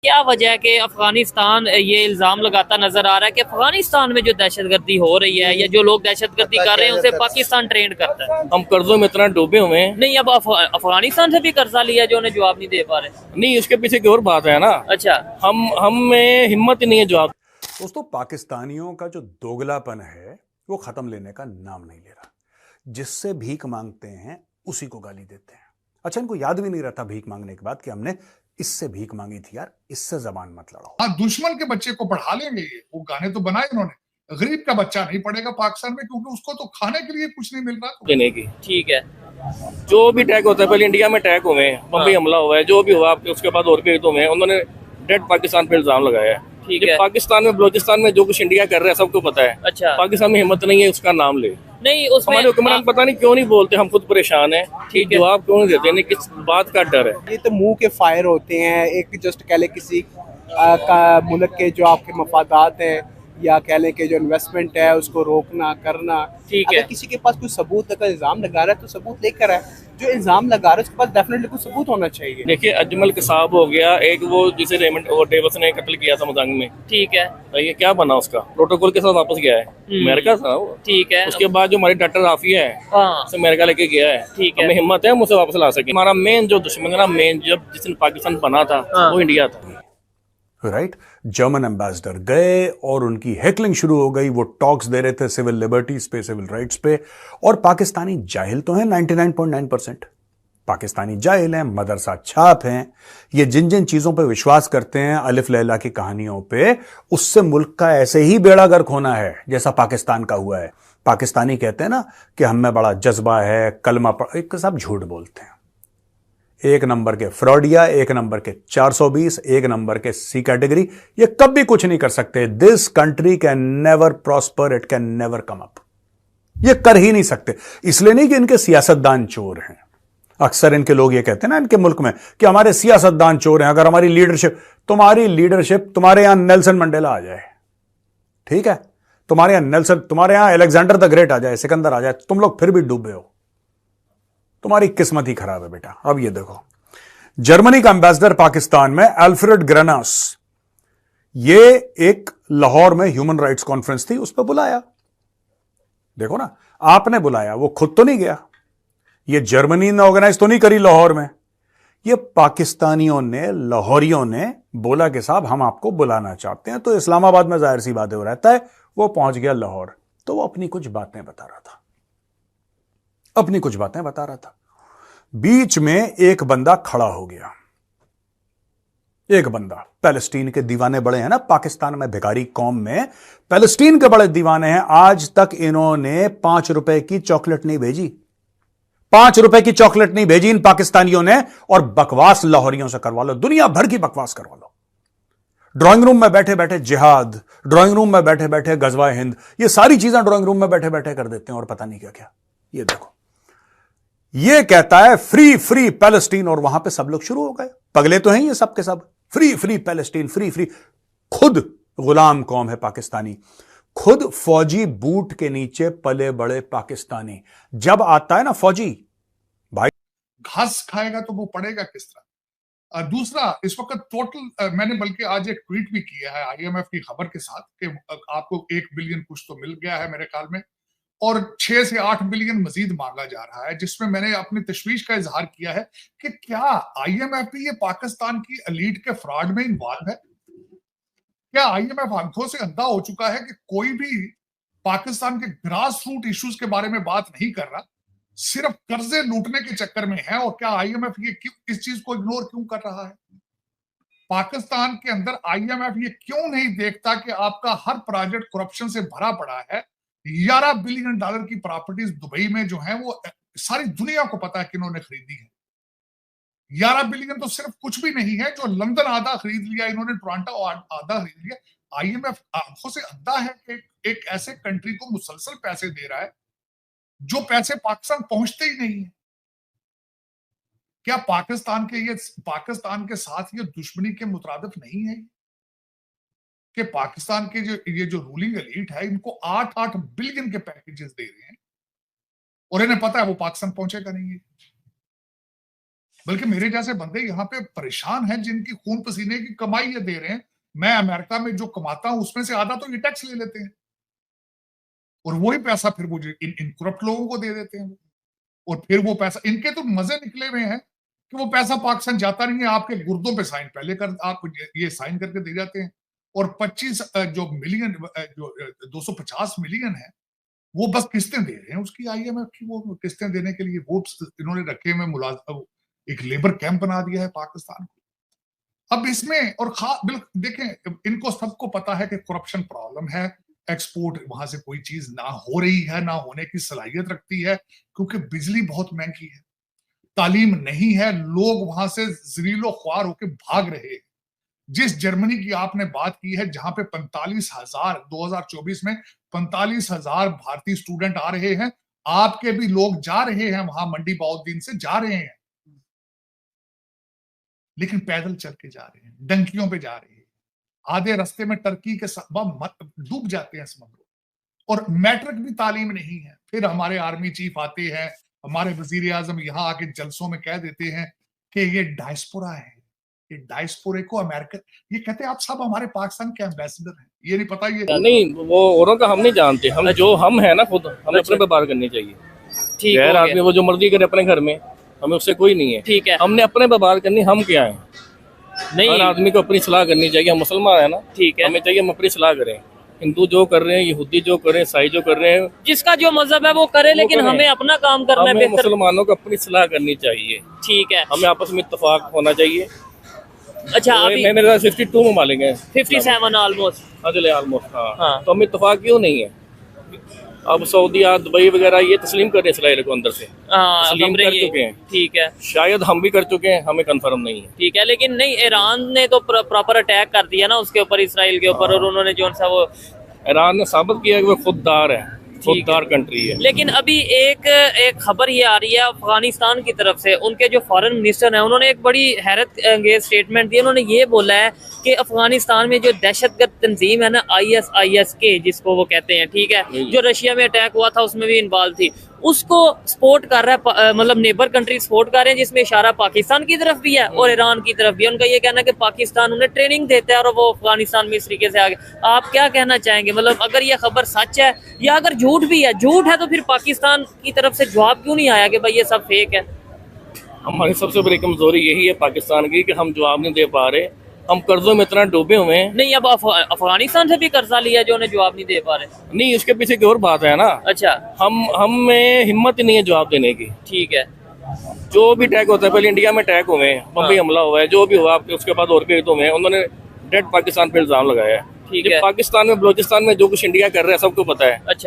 क्या वजह है कि अफगानिस्तान ये इल्जाम लगाता नजर आ रहा है कि अफगानिस्तान में जो दहशतगर्दी हो रही है या जो लोग दहशतगर्दी कर रहे हैं उसे पाकिस्तान ट्रेन करता है। हम कर्जों में इतना डूबे हुए हैं। नहीं, अब अफगानिस्तान से भी कर्जा लिया जो उन्हें जवाब नहीं दे पा रहे। नहीं, उसके पीछे की और बात है ना। अच्छा। हम में हिम्मत ही नहीं है जवाब। दोस्तों, पाकिस्तानियों का जो दोगलापन है वो खत्म लेने का नाम नहीं ले रहा। जिससे भीख मांगते हैं उसी को गाली देते हैं। अच्छा, इनको याद भी नहीं रहता भीख मांगने के बाद कि हमने इससे भीख मांगी थी यार, इससे जबान मत लड़ाओ। हाँ, दुश्मन के बच्चे को पढ़ा लेंगे, ये वो गाने तो बनाए इन्होंने। गरीब का बच्चा नहीं पढ़ेगा पाकिस्तान में, क्योंकि उसको तो खाने के लिए कुछ नहीं मिल रहा। देने की ठीक है। जो भी अटैक होता है, पहले इंडिया में अटैक हुए हैं, बम्बई हमला हुआ है, जो भी हुआ उसके बाद और भी हुए हैं, उन्होंने डेड पाकिस्तान पे इल्जाम लगाया है। ठीक ये है। पाकिस्तान में बलोचिस्तान में जो कुछ इंडिया कर रहा है सबको पता है। अच्छा। पाकिस्तान में हिम्मत नहीं है उसका नाम ले। नहीं, उसमें हमारे हुक्मरान पता नहीं क्यों नहीं बोलते, हम खुद परेशान हैं। ठीक है। जवाब क्यों नहीं देते, नहीं किस बात का डर है। ये तो मुंह के फायर होते हैं। एक जस्ट कह ले किसी का मुल्क के जो आपके मफादात हैं या कह लें कि जो इन्वेस्टमेंट है उसको रोकना करना। ठीक है। अगर किसी के पास कोई सबूत अगर इल्जाम लगा रहा है तो सबूत लेकर आए। जो इल्जाम लगा रहा है उसके पास डेफिनेटली कुछ सबूत होना चाहिए। देखिए, अजमल कसाब हो गया एक, वो जिसे रेमंड और डेविस ने कत्ल किया था मजांग में। ठीक है। तो ये क्या बना, उसका प्रोटोकॉल के साथ वापस गया है, अमेरिका था वो। ठीक है। उसके बाद जो हमारी डॉक्टर राफिया है, हाँ। उसे अमेरिका लेके गया है। ठीक है। हमें हिम्मत है हम उसे वापस ला सके। हमारा मेन जो दुश्मन है ना, मेन जब जिस दिन पाकिस्तान बना था, हाँ। वो इंडिया था। राइट। जर्मन एम्बेसडर गए और उनकी हैकलिंग शुरू हो गई। वो टॉक्स दे रहे थे सिविल लिबर्टीज पे, सिविल राइट्स पे। और पाकिस्तानी जाहिल तो हैं 99.9%। पाकिस्तानी जाहिल हैं, मदरसा छाप हैं। ये जिन जिन चीजों पे विश्वास करते हैं, अलिफ लैला की कहानियों पे, उससे मुल्क का ऐसे ही बेड़ा गर्क होना है जैसा पाकिस्तान का हुआ है। पाकिस्तानी कहते हैं ना कि हम में बड़ा जज्बा है, कलमा एक सब झूठ बोलते हैं। एक नंबर के फ्रॉडिया, एक नंबर के 420, एक नंबर के सी कैटेगरी। ये कभी कुछ नहीं कर सकते। This country can never prosper, it can never come up. ये कर ही नहीं सकते। इसलिए नहीं कि इनके सियासतदान चोर हैं। अक्सर इनके लोग ये कहते हैं ना इनके मुल्क में कि हमारे सियासतदान चोर हैं। अगर हमारी लीडरशिप तुम्हारे यहां नेल्सन मंडेला आ जाए, ठीक है, तुम्हारे यहां अलेक्जेंडर द ग्रेट आ जाए, सिकंदर आ जाए, तुम लोग फिर भी डूबे हो। तुम्हारी किस्मत ही खराब है बेटा। अब ये देखो, जर्मनी का एम्बेसडर पाकिस्तान में अल्फ्रेड ग्रेनास, ये एक लाहौर में ह्यूमन राइट्स कॉन्फ्रेंस थी, उस पर बुलाया। देखो ना, आपने बुलाया, वो खुद तो नहीं गया। ये जर्मनी ने ऑर्गेनाइज तो नहीं करी लाहौर में। ये पाकिस्तानियों ने, लाहौरियों ने बोला कि साहब हम आपको बुलाना चाहते हैं। तो इस्लामाबाद में जाहिर सी बात है वो रहता है, वो पहुंच गया लाहौर। तो वो अपनी कुछ बातें बता रहा था, बीच में एक बंदा खड़ा हो गया। एक बंदा, पैलेस्टीन के दीवाने बड़े हैं ना पाकिस्तान में, भिखारी कौम में पैलेस्टीन के बड़े दीवाने हैं। आज तक इन्होंने 5 रुपए की चॉकलेट नहीं भेजी, 5 रुपए की चॉकलेट नहीं भेजी इन पाकिस्तानियों ने। और बकवास लाहौरियों से करवा लो, दुनिया भर की बकवास करवा लो। ड्राइंग रूम में बैठे बैठे जिहाद, ड्राइंग रूम में बैठे बैठे गजवा हिंद, ये सारी चीजें ड्राइंग रूम में बैठे बैठे कर देते हैं और पता नहीं क्या क्या। ये देखो, ये कहता है फ्री फ्री पैलेस्टीन, और वहां पे सब लोग शुरू हो गए। पगले तो हैं ये सब के सब, free free Palestine, free free. खुद गुलाम कौम है पाकिस्तानी, खुद फौजी बूट के नीचे पले बड़े पाकिस्तानी। जब आता है ना फौजी भाई, घास खाएगा तो वो पड़ेगा किस तरह। दूसरा, इस वक्त टोटल, मैंने बल्कि आज एक ट्वीट भी किया है आईएमएफ की खबर के साथ कि आपको 1 बिलियन कुछ तो मिल गया है मेरे ख्याल में, और 6 से 8 बिलियन मजीद मांगा जा रहा है, जिसमें मैंने अपनी तशवीश का इजहार किया है कि क्या आईएमएफ भी ये पाकिस्तान की एलीट के फ्रॉड में इन्वॉल्व है? क्या आईएमएफ आंखों से अंधा हो चुका है कि कोई भी पाकिस्तान के ग्रास रूट इश्यूज के बारे में बात नहीं कर रहा, सिर्फ कर्जे लूटने के चक्कर में है? और क्या आईएमएफ ये क्यों इस चीज को इग्नोर क्यों कर रहा है? पाकिस्तान के अंदर आईएमएफ ये क्यों नहीं देखता कि आपका हर प्रोजेक्ट करप्शन से भरा पड़ा है? 11 बिलियन डॉलर की प्रॉपर्टीज दुबई में जो है वो सारी दुनिया को पता है कि इन्होंने खरीदी है। 11 बिलियन तो सिर्फ कुछ भी नहीं है। जो लंदन आधा खरीद लिया इन्होंने, टोरंटो आधा खरीद लिया। आईएमएफ आंखों से अंधा है कि एक ऐसे कंट्री को मुसलसल पैसे दे रहा है जो पैसे पाकिस्तान पहुंचते ही नहीं है। क्या पाकिस्तान के साथ ये दुश्मनी के मुतरादिफ नहीं है कि पाकिस्तान के जो रूलिंग एलीट है इनको 8-8 बिलियन के पैकेजेस दे रहे हैं और इन्हें पता है वो पाकिस्तान पहुंचेगा नहीं है। बल्कि मेरे जैसे बंदे यहाँ पे परेशान हैं जिनकी खून पसीने की कमाई ये दे रहे हैं। मैं अमेरिका में जो कमाता हूं उसमें से आधा तो ये टैक्स ले लेते हैं और वही पैसा फिर मुझे इन करप्ट लोगों को दे देते हैं और फिर वो पैसा, इनके तो मजे निकले हुए हैं कि वो पैसा पाकिस्तान जाता नहीं है, आपके गुर्दों पे साइन पहले कर आप ये साइन करके दे जाते हैं और 25 जो मिलियन जो 250 मिलियन है वो बस किस्तें दे रहे हैं उसकी, आईएमएफ की वो किस्तें देने के लिए वो इन्होंने रखे हुए मुलाजिम एक लेबर कैंप बना दिया है पाकिस्तान को। अब इसमें और बिल्कुल देखें, इनको सबको पता है कि करप्शन प्रॉब्लम है, एक्सपोर्ट वहां से कोई चीज ना हो रही है, ना होने की सलाहियत रखती है क्योंकि बिजली बहुत महंगी है, तालीम नहीं है, लोग वहां से जरीलो ख्वार होकर भाग रहे हैं। जिस जर्मनी की आपने बात की है जहां पे 45,000 2024 में 45,000 भारतीय स्टूडेंट आ रहे हैं, आपके भी लोग जा रहे हैं वहां, मंडी बहाउद्दीन से जा रहे हैं, लेकिन पैदल चल के जा रहे हैं, डंकियों पे जा रहे हैं, आधे रास्ते में टर्की के डूब जाते हैं समुद्र और मैट्रिक भी तालीम नहीं है। फिर हमारे आर्मी चीफ आते हैं, हमारे वजीर आजम यहाँ आके जलसों में कह देते हैं कि ये डायस्पोरा है, ये डायस्पोरे को अमेरिका, ये कहते हैं आप सब हमारे पाकिस्तान के एम्बेसडर हैं, ये नहीं पता ये नहीं, वो औरों का हम नहीं जानते, हम जो हम है ना खुद, हमें अपने पे बात करनी चाहिए। ठीक गैर हो आदमी गया। वो जो मर्जी करे अपने घर में, हमें उससे कोई नहीं है। ठीक है, हमने अपने पे बात करनी, हम क्या है, हर नहीं आदमी को अपनी सलाह करनी चाहिए। हम मुसलमान है ना, ठीक है, हमें चाहिए हम अपनी सलाह करें। हिंदू जो कर रहे हैं, यहूदी जो कर रहे हैं, ईसाई जो कर रहे हैं, जिसका जो मजहब है वो करे, लेकिन करें। हमें अपना काम करना है हमें बेहतर। मुसलमानों को अपनी सलाह करनी चाहिए। ठीक है, हमें आपस में इत्तेफाक होना चाहिए। अच्छा अभी मेरे साथ 52 ममालिक हैं, 57 ऑलमोस्ट। हाँ चले ऑलमोस्ट, हाँ। हाँ तो हम इत्तेफाक क्यों नहीं है? अब सऊदीया, दुबई वगैरह ये तस्लीम कर रहे हैं इसराइल को अंदर से, तस्लीम कर चुके हैं। ठीक है, शायद हम भी कर चुके हैं, हमें कंफर्म नहीं है। ठीक है, लेकिन नहीं, ईरान ने तो प्रॉपर अटैक कर दिया ना उसके ऊपर, इसराइल के ऊपर, और उन्होंने जो सा वो ईरान ने साबित किया कि वो खुददार है, खुददार कंट्री है। लेकिन अभी एक खबर ये आ रही है अफगानिस्तान की तरफ से, उनके जो फॉरेन मिनिस्टर हैं उन्होंने एक बड़ी हैरत अंगेज स्टेटमेंट दी। उन्होंने ये बोला है कि अफगानिस्तान में जो दहशतगर्द तंजीम है ना, ISIS जिसको वो कहते हैं, ठीक है, जो रशिया में अटैक हुआ था उसमें भी इन्वॉल्व थी, उसको सपोर्ट कर रहा है, मतलब नेबर कंट्री सपोर्ट कर रहे हैं, जिसमें इशारा पाकिस्तान की तरफ भी है और ईरान की तरफ भी है। उनका ये कहना है कि पाकिस्तान उन्हें ट्रेनिंग देता है और वो अफगानिस्तान में इस तरीके से आगे। आप क्या कहना चाहेंगे, मतलब अगर ये खबर सच है या अगर झूठ भी है, झूठ है तो फिर पाकिस्तान की तरफ से जवाब क्यों नहीं आया कि भाई ये सब फेक है? हमारी सबसे बड़ी कमजोरी यही है पाकिस्तान की कि हम जवाब नहीं दे पा रहे। हम कर्जों में इतना डूबे हुए हैं। नहीं, अब अफगानिस्तान से भी कर्जा लिया जो उन्हें जवाब नहीं दे पा रहे। नहीं, उसके पीछे की और बात है ना। अच्छा, हमें हिम्मत ही नहीं है जवाब देने की। ठीक है, जो भी अटैक होता है, पहले इंडिया में अटैक हुए हैं, बम्बई हमला हुआ है, जो भी हुआ उसके बाद और भी हुए हैं, उन्होंने डेड पाकिस्तान पे इल्जाम लगाया है। ठीक है, पाकिस्तान में, बलोचिस्तान में जो कुछ इंडिया कर रहा है सबको पता है। अच्छा।